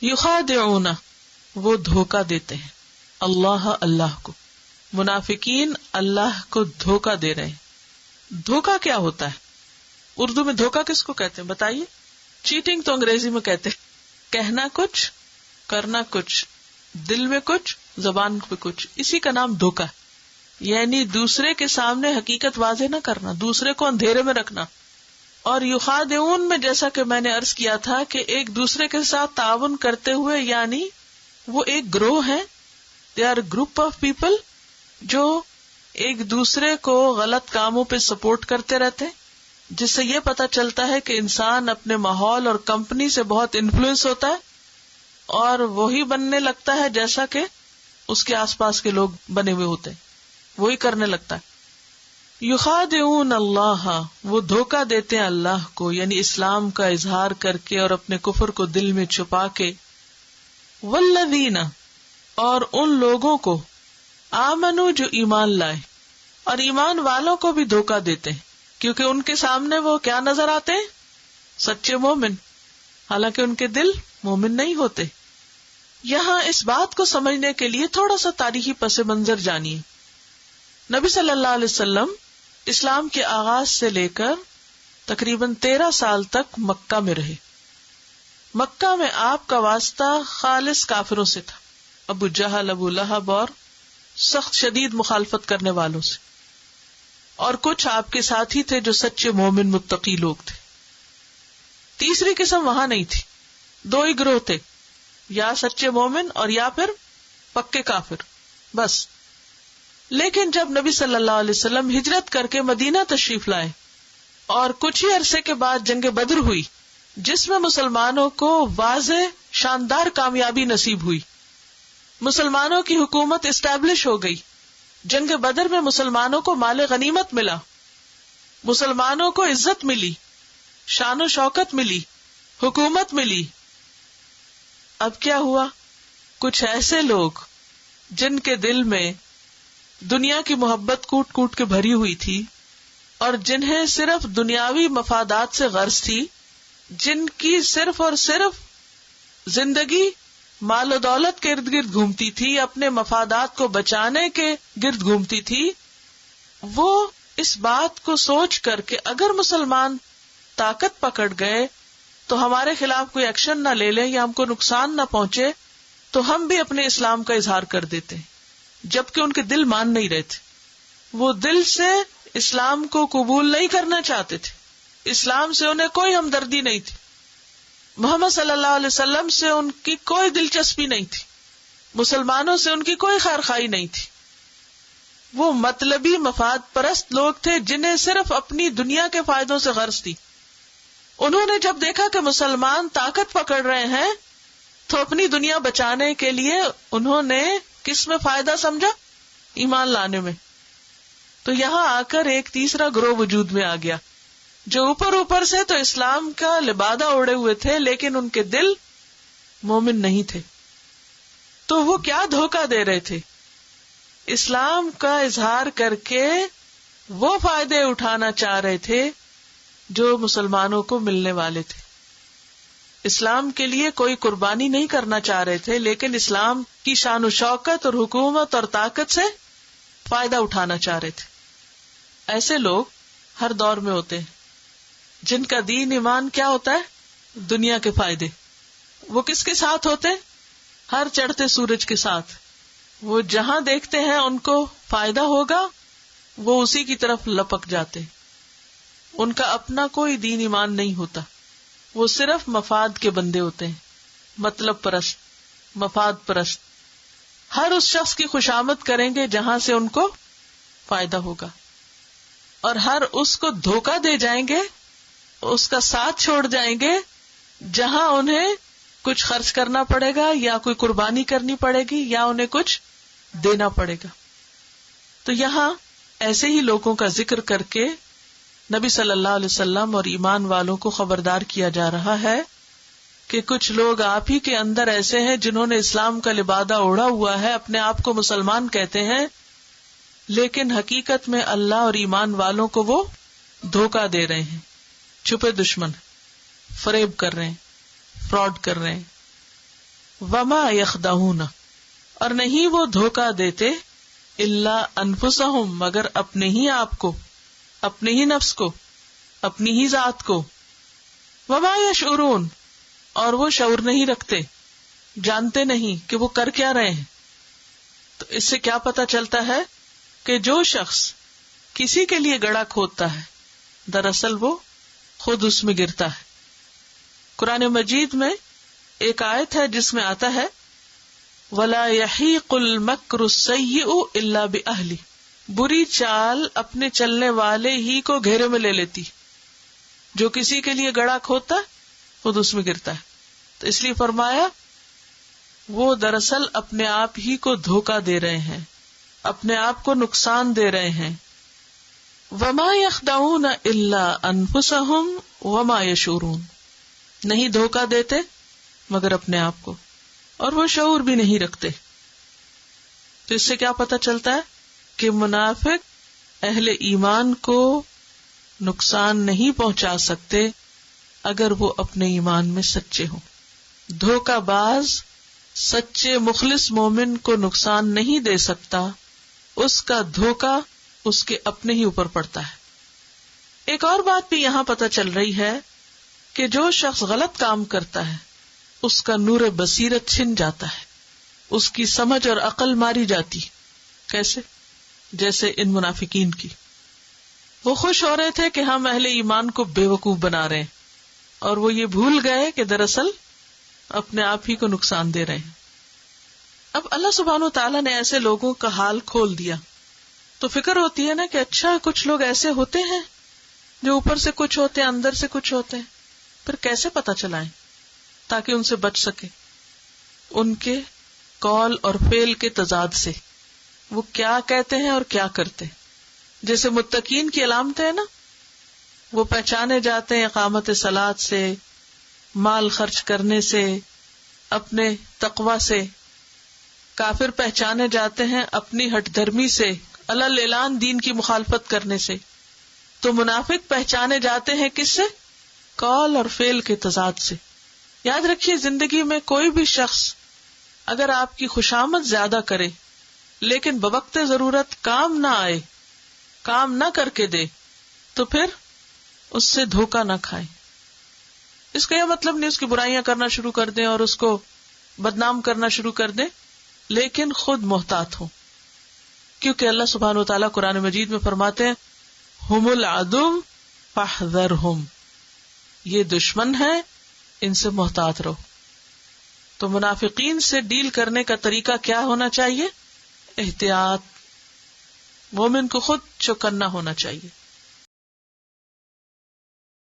یخادعون وہ دھوکا دیتے ہیں، اللہ کو، منافقین اللہ کو دھوکا دے رہے ہیں۔ دھوکا کیا ہوتا ہے؟ اردو میں دھوکا کس کو کہتے ہیں بتائیے؟ چیٹنگ تو انگریزی میں کہتے ہیں، کہنا کچھ کرنا کچھ، دل میں کچھ زبان پہ کچھ، اسی کا نام دھوکا ہے۔ یعنی دوسرے کے سامنے حقیقت واضح نہ کرنا، دوسرے کو اندھیرے میں رکھنا۔ اور یخادعون میں جیسا کہ میں نے عرض کیا تھا کہ ایک دوسرے کے ساتھ تعاون کرتے ہوئے، یعنی وہ ایک گروہ ہے، they are group of people جو ایک دوسرے کو غلط کاموں پہ سپورٹ کرتے رہتے ہیں، جس سے یہ پتا چلتا ہے کہ انسان اپنے ماحول اور کمپنی سے بہت انفلوئنس ہوتا ہے اور وہی بننے لگتا ہے جیسا کہ اس کے آس پاس کے لوگ بنے ہوئے ہوتے ہیں، وہی کرنے لگتا ہے۔ یخادعون اللہ وہ دھوکا دیتے ہیں اللہ کو، یعنی اسلام کا اظہار کر کے اور اپنے کفر کو دل میں چھپا کے۔ والذین اور ان لوگوں کو آمنو جو ایمان لائے، اور ایمان والوں کو بھی دھوکا دیتے ہیں، کیونکہ ان کے سامنے وہ کیا نظر آتے ہیں؟ سچے مومن، حالانکہ ان کے دل مومن نہیں ہوتے۔ یہاں اس بات کو سمجھنے کے لیے تھوڑا سا تاریخی پس منظر جانیے۔ نبی صلی اللہ علیہ وسلم اسلام کے آغاز سے لے کر تقریباً 13 سال تک مکہ میں رہے۔ مکہ میں آپ کا واسطہ خالص کافروں سے تھا، ابو جہل، ابو لہب اور سخت شدید مخالفت کرنے والوں سے، اور کچھ آپ کے ساتھی تھے جو سچے مومن متقی لوگ تھے۔ تیسری قسم وہاں نہیں تھی، دو ہی گروہ تھے، یا سچے مومن اور یا پھر پکے کافر، بس۔ لیکن جب نبی صلی اللہ علیہ وسلم ہجرت کر کے مدینہ تشریف لائے اور کچھ ہی عرصے کے بعد جنگ بدر ہوئی، جس میں مسلمانوں کو واضح شاندار کامیابی نصیب ہوئی، مسلمانوں کی حکومت اسٹیبلش ہو گئی، جنگ بدر میں مسلمانوں کو مال غنیمت ملا، مسلمانوں کو عزت ملی، شان و شوکت ملی، حکومت ملی۔ اب کیا ہوا؟ کچھ ایسے لوگ جن کے دل میں دنیا کی محبت کوٹ کوٹ کے بھری ہوئی تھی اور جنہیں صرف دنیاوی مفادات سے غرض تھی، جن کی صرف اور صرف زندگی مال و دولت کے ارد گرد گھومتی تھی، اپنے مفادات کو بچانے کے گرد گھومتی تھی، وہ اس بات کو سوچ کر کہ اگر مسلمان طاقت پکڑ گئے تو ہمارے خلاف کوئی ایکشن نہ لے لیں یا ہم کو نقصان نہ پہنچے تو ہم بھی اپنے اسلام کا اظہار کر دیتے ہیں، جبکہ ان کے دل مان نہیں رہے تھے۔ وہ دل سے اسلام کو قبول نہیں کرنا چاہتے تھے، اسلام سے انہیں کوئی ہمدردی نہیں تھی، محمد صلی اللہ علیہ وسلم سے ان کی کوئی دلچسپی نہیں تھی، مسلمانوں سے ان کی کوئی خیر خواہی نہیں تھی۔ وہ مطلبی مفاد پرست لوگ تھے جنہیں صرف اپنی دنیا کے فائدوں سے غرض تھی۔ انہوں نے جب دیکھا کہ مسلمان طاقت پکڑ رہے ہیں تو اپنی دنیا بچانے کے لیے انہوں نے کس میں فائدہ سمجھا؟ ایمان لانے میں۔ تو یہاں آ کر ایک تیسرا گروہ وجود میں آ گیا، جو اوپر سے تو اسلام کا لبادہ اوڑے ہوئے تھے لیکن ان کے دل مومن نہیں تھے۔ تو وہ کیا دھوکہ دے رہے تھے؟ اسلام کا اظہار کر کے وہ فائدے اٹھانا چاہ رہے تھے جو مسلمانوں کو ملنے والے تھے۔ اسلام کے لیے کوئی قربانی نہیں کرنا چاہ رہے تھے، لیکن اسلام کی شان و شوکت اور حکومت اور طاقت سے فائدہ اٹھانا چاہ رہے تھے۔ ایسے لوگ ہر دور میں ہوتے ہیں جن کا دین ایمان کیا ہوتا ہے؟ دنیا کے فائدے۔ وہ کس کے ساتھ ہوتے ہیں؟ ہر چڑھتے سورج کے ساتھ۔ وہ جہاں دیکھتے ہیں ان کو فائدہ ہوگا، وہ اسی کی طرف لپک جاتے۔ ان کا اپنا کوئی دین ایمان نہیں ہوتا، وہ صرف مفاد کے بندے ہوتے ہیں، مطلب پرست، مفاد پرست۔ ہر اس شخص کی خوشامد کریں گے جہاں سے ان کو فائدہ ہوگا، اور ہر اس کو دھوکہ دے جائیں گے، اس کا ساتھ چھوڑ جائیں گے جہاں انہیں کچھ خرچ کرنا پڑے گا یا کوئی قربانی کرنی پڑے گی یا انہیں کچھ دینا پڑے گا۔ تو یہاں ایسے ہی لوگوں کا ذکر کر کے نبی صلی اللہ علیہ وسلم اور ایمان والوں کو خبردار کیا جا رہا ہے کہ کچھ لوگ آپ ہی کے اندر ایسے ہیں جنہوں نے اسلام کا لبادہ اوڑھا ہوا ہے، اپنے آپ کو مسلمان کہتے ہیں، لیکن حقیقت میں اللہ اور ایمان والوں کو وہ دھوکہ دے رہے ہیں، چھپے دشمن، فریب کر رہے ہیں، فراڈ کر رہے ہیں۔ وما یخدعون، اور نہیں وہ دھوکہ دیتے، الا انفسہم، مگر اپنے ہی آپ کو، اپنے ہی نفس کو، اپنی ہی ذات کو، وما یشعرون، اور وہ شعور نہیں رکھتے، جانتے نہیں کہ وہ کر کیا رہے ہیں۔ تو اس سے کیا پتہ چلتا ہے کہ جو شخص کسی کے لیے گڑھا کھودتا ہے دراصل وہ خود اس میں گرتا ہے۔ قرآن مجید میں ایک آیت ہے جس میں آتا ہے وَلَا يَحِيقُ الْمَكْرُ السَّيِّئُ إِلَّا بِأَهْلِهِ، بری چال اپنے چلنے والے ہی کو گھیرے میں لے لیتی، جو کسی کے لیے گڑھا کھودتا ہے خود اس میں گرتا ہے۔ تو اس لیے فرمایا وہ دراصل اپنے آپ ہی کو دھوکہ دے رہے ہیں، اپنے آپ کو نقصان دے رہے ہیں۔ وَمَا يَخْدَعُونَ إِلَّا أَنفُسَهُمْ وَمَا يَشْعُرُونَ، نہیں دھوکہ دیتے مگر اپنے آپ کو، اور وہ شعور بھی نہیں رکھتے۔ تو اس سے کیا پتہ چلتا ہے کہ منافق اہل ایمان کو نقصان نہیں پہنچا سکتے اگر وہ اپنے ایمان میں سچے ہوں۔ دھوکہ باز سچے مخلص مومن کو نقصان نہیں دے سکتا، اس کا دھوکہ اس کے اپنے ہی اوپر پڑتا ہے۔ ایک اور بات بھی یہاں پتہ چل رہی ہے کہ جو شخص غلط کام کرتا ہے اس کا نور بصیرت چھن جاتا ہے، اس کی سمجھ اور عقل ماری جاتی۔ کیسے؟ جیسے ان منافقین کی، وہ خوش ہو رہے تھے کہ ہم اہل ایمان کو بے وقوف بنا رہے ہیں، اور وہ یہ بھول گئے کہ دراصل اپنے آپ ہی کو نقصان دے رہے ہیں۔ اب اللہ سبحانہ و تعالیٰ نے ایسے لوگوں کا حال کھول دیا تو فکر ہوتی ہے نا کہ اچھا کچھ لوگ ایسے ہوتے ہیں جو اوپر سے کچھ ہوتے ہیں اندر سے کچھ ہوتے ہیں، پھر کیسے پتہ چلائیں تاکہ ان سے بچ سکے؟ ان کے قول اور فعل کے تضاد سے، وہ کیا کہتے ہیں اور کیا کرتے ہیں۔ جیسے متقین کی علامتیں ہیں نا، وہ پہچانے جاتے ہیں اقامت صلاۃ سے، مال خرچ کرنے سے، اپنے تقوی سے۔ کافر پہچانے جاتے ہیں اپنی ہٹ دھرمی سے، علل اعلان دین کی مخالفت کرنے سے۔ تو منافق پہچانے جاتے ہیں کس سے؟ قول اور فعل کے تضاد سے۔ یاد رکھیے زندگی میں کوئی بھی شخص اگر آپ کی خوشامد زیادہ کرے لیکن بوقت ضرورت کام نہ آئے، کام نہ کر کے دے، تو پھر اس سے دھوکہ نہ کھائیں۔ اس کا یہ مطلب نہیں اس کی برائیاں کرنا شروع کر دیں اور اس کو بدنام کرنا شروع کر دیں، لیکن خود محتاط ہوں، کیونکہ اللہ سبحانہ وتعالیٰ قرآن مجید میں فرماتے ہیں ہم العدو فاحذرہم، یہ دشمن ہے، ان سے محتاط رہو۔ تو منافقین سے ڈیل کرنے کا طریقہ کیا ہونا چاہیے؟ احتیاط، مومن کو خود چوکنا ہونا چاہیے۔